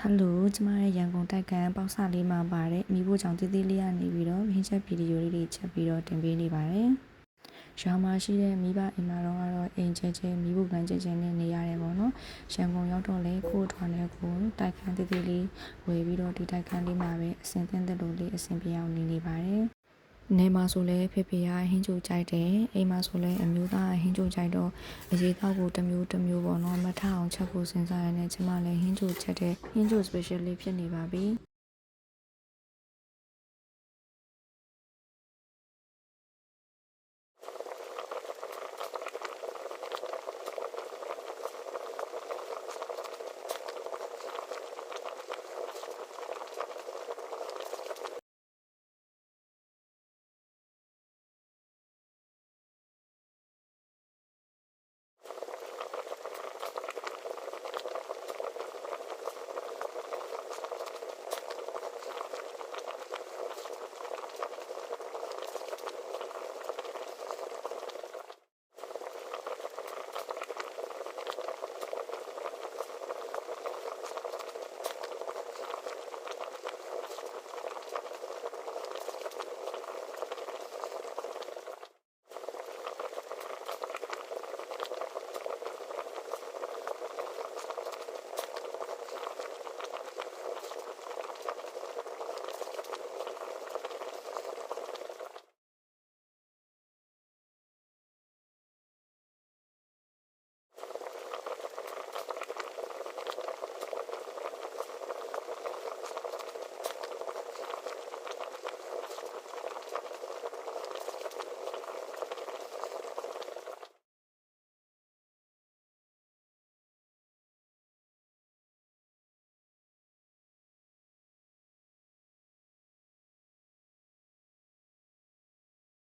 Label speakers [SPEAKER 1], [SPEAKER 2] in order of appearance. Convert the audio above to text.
[SPEAKER 1] ဟယ်လိုကျမရဲ့ရန်ကုန်တိုက်ကန်ပေါက်စလေးမှာပါတယ်မိဖို့ကြောင့်တည်တည်လေးရနေပြီးတော့ဟင်းချက်ဗီဒီယိုလေးတွေချက်ပြီးတော့တင်ပေးနေပါတယ်ရွာမှာရှိတဲ့မိဘအိမ်မှာတော့အိမ်ကျဲမိဖို့ကန်ကျဲနဲ့နေရတယ်ပေါ့နော်ရန်ကုန်ရောက်တော့လေကို့ထွားနဲ့ကိုတိုက်ကန်တည်တည်လေးဝယ်ပြီးတော့ဒီတိုက်ကန်လေးမှာပဲအစင်သင့်တဲ့လိုလေးအစင်ပြအောင်နေပါတယ်နေမှာဆိုလဲဖေဖေကဟင်းချိုကြိုက်တယ်အိမ်မှာဆိုလဲအမျိုးသားဟင်းချိုကြိုက်တော့အရေးတောက်ကိုတစ်မျိုးပေါ့နော်မထအောင်ချက်ဖို့စဉ်းစားရတဲ့ကျမလည်းဟင်းချိုချက်တဲ့ဟင်းချို special လေးဖြစ်နေပါပြီ